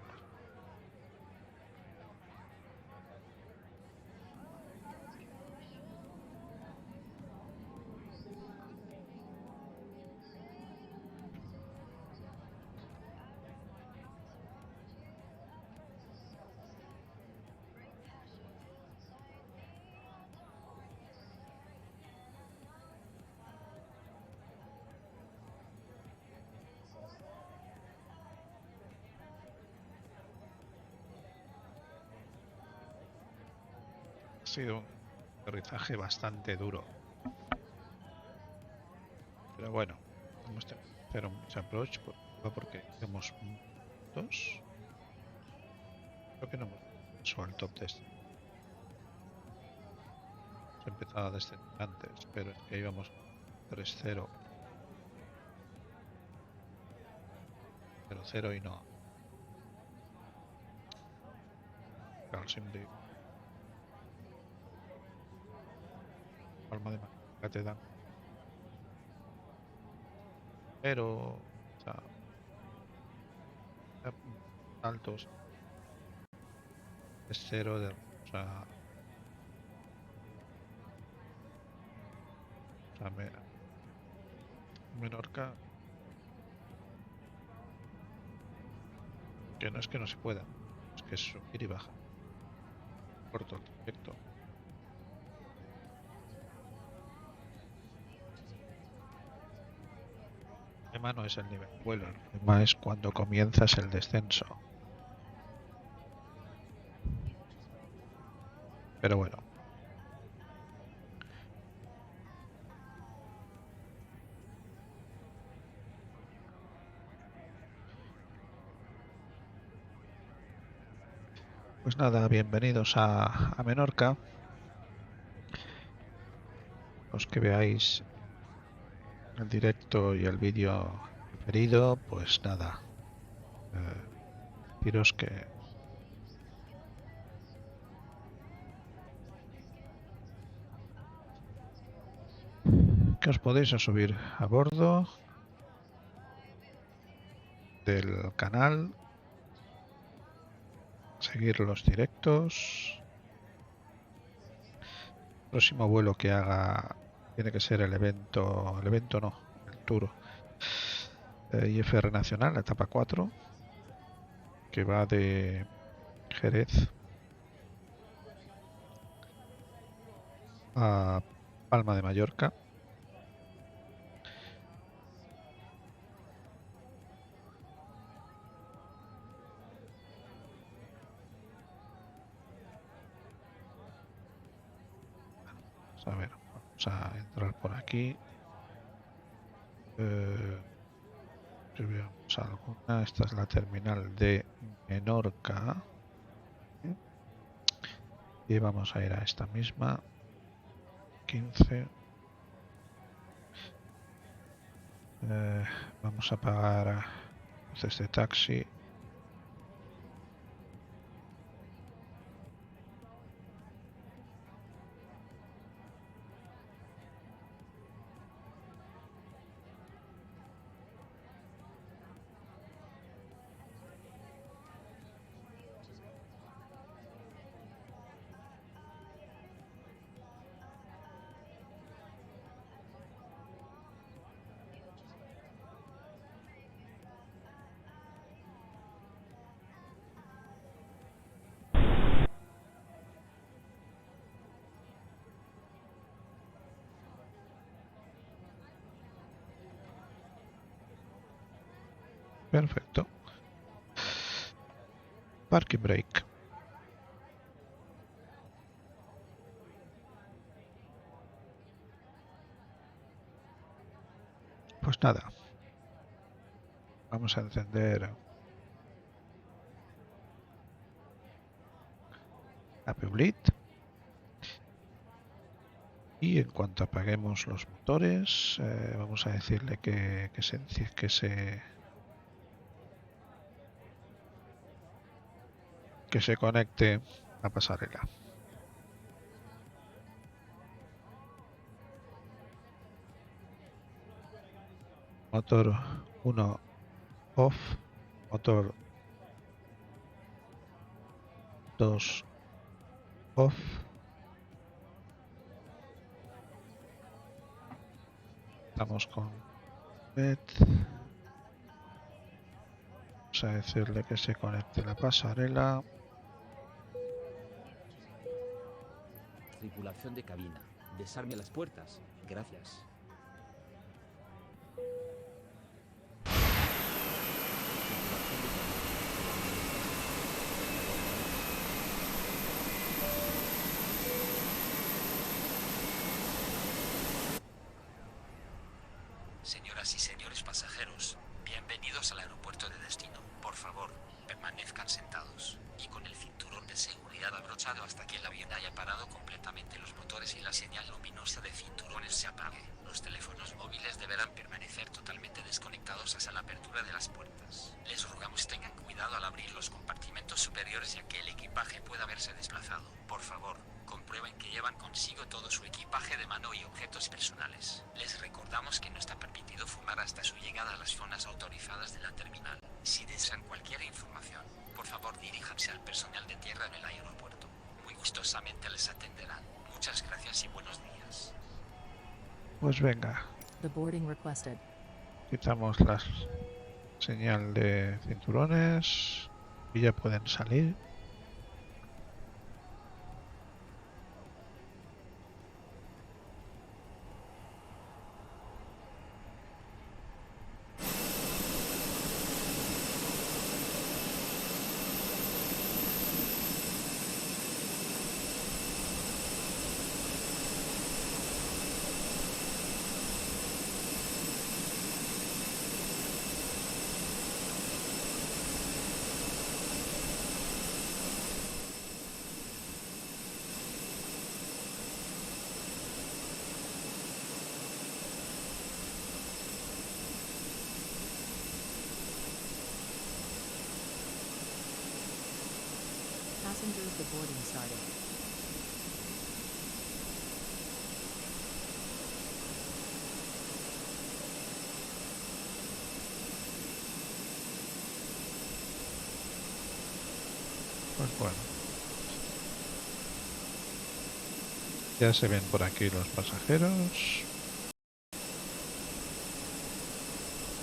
Ha sido un aterrizaje bastante duro, pero bueno, hemos tenido que hacer un approach porque tenemos dos. Creo que no hemos hecho el top test. Hemos empezado a descender antes, pero es que íbamos 3-0, 0-0 y no. Calcium-D. Palma de manga te dan. Pero, o sea, altos. Es 0 de, o sea, Menorca, que no es que no se pueda, es que es subir y baja. Corto el trayecto. El tema no es el nivel de vuelo, el tema es cuando comienzas el descenso. Pero bueno. Pues nada, bienvenidos a Menorca. Los que veáis el directo y el vídeo referido, pues nada, deciros que os podéis subir a bordo del canal, seguir los directos. El próximo vuelo que haga tiene que ser el evento no, el tour IFR Nacional, la etapa 4, que va de Jerez a Palma de Mallorca. A ver, vamos a entrar por aquí. Si veamos alguna, esta es la terminal de Menorca. Y vamos a ir a esta misma. 15. Vamos a pagar luces de taxi. Perfecto. Parking brake. Pues nada. Vamos a encender la Publit. Y en cuanto apaguemos los motores, vamos a decirle que se conecte a pasarela. Motor 1 off, motor 2 off. Estamos con LED. Vamos a decirle que se conecte la pasarela. Tripulación de cabina. Desarme las puertas. Gracias. Señoras y señores pasajeros, bienvenidos al aeropuerto de destino. Por favor, permanezcan sentados y con el cinturón de seguridad abrochado hasta que el avión haya parado completamente los motores y la señal luminosa de cinturones se apague. Los teléfonos móviles deberán permanecer totalmente desconectados hasta la apertura de las puertas. Les rogamos tengan cuidado al abrir los compartimentos superiores ya que el equipaje pueda haberse desplazado. Por favor, comprueben que llevan consigo todo su equipaje de mano y objetos personales. Les recordamos que no está permitido fumar hasta su llegada a las zonas autorizadas de la terminal. Si desean cualquier información, por favor diríjanse al personal de tierra en el aeropuerto. Muy gustosamente les atenderán. Muchas gracias y buenos días. Pues venga. The boarding requested. Quitamos la señal de cinturones y ya pueden salir. Passengers, the boarding started. Pues bueno. Ya se ven por aquí los pasajeros.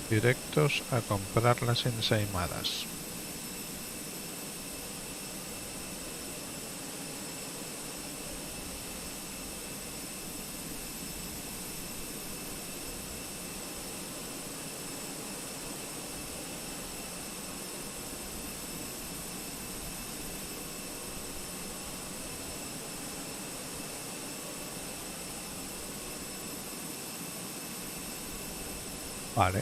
Directos a comprar las ensaimadas. Vale.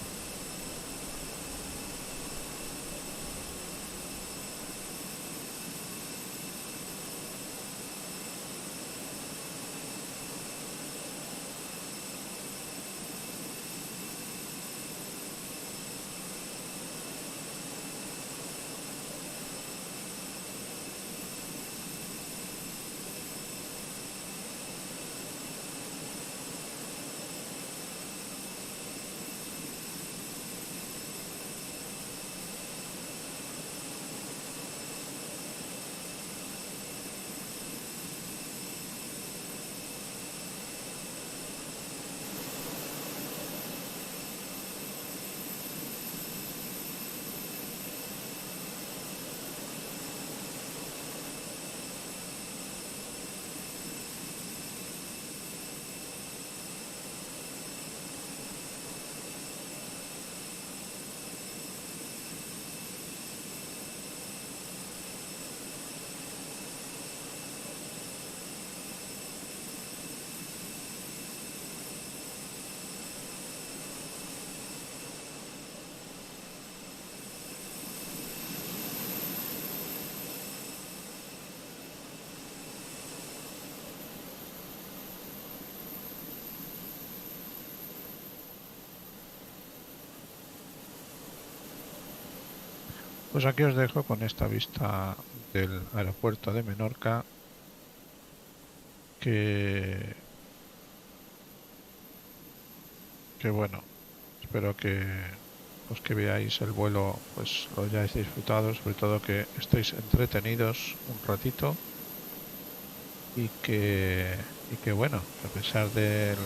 Pues aquí os dejo con esta vista del aeropuerto de Menorca, que bueno, espero que los que veáis el vuelo pues lo hayáis disfrutado, sobre todo que estéis entretenidos un ratito y que bueno, a pesar del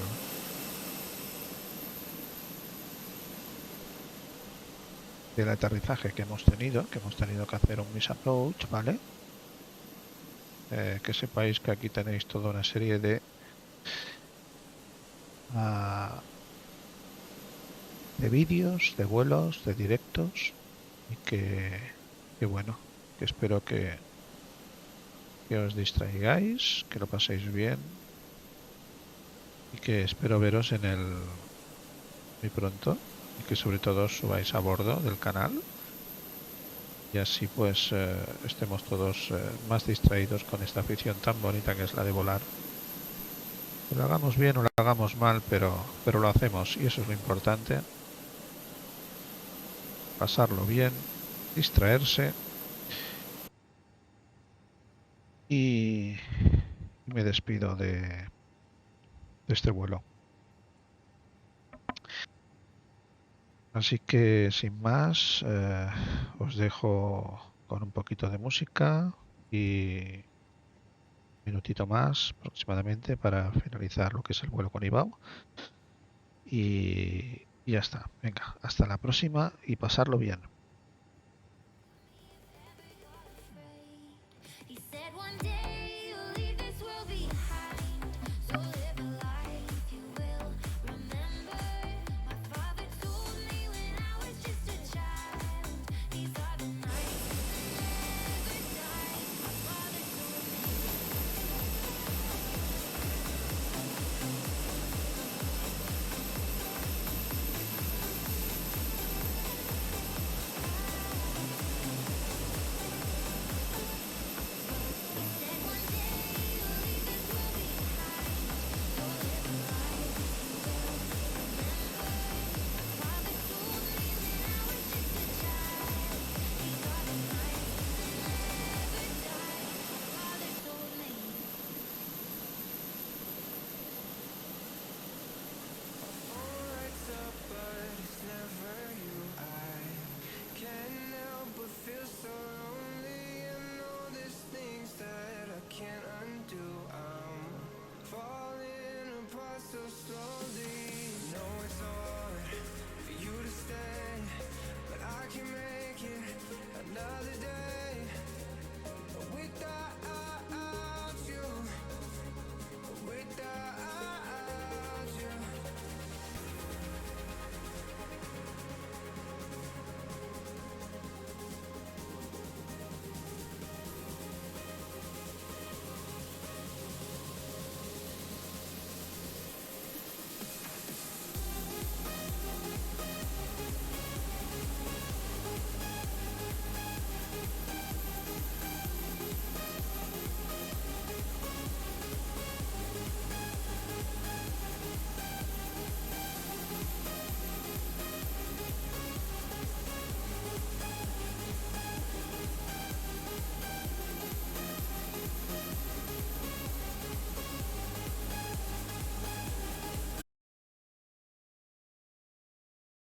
aterrizaje que hemos tenido que hacer un miss approach, ¿vale? Que sepáis que aquí tenéis toda una serie de vídeos, de vuelos, de directos y que bueno, que espero que os distraigáis, que lo paséis bien y que espero veros muy pronto y que sobre todo os subáis a bordo del canal y así pues estemos todos más distraídos con esta afición tan bonita que es la de volar. Que lo hagamos bien o lo hagamos mal, pero lo hacemos y eso es lo importante. Pasarlo bien, distraerse y me despido de este vuelo. Así que sin más, os dejo con un poquito de música y un minutito más aproximadamente para finalizar lo que es el vuelo con IBAO. Y ya está. Venga, hasta la próxima y pasarlo bien.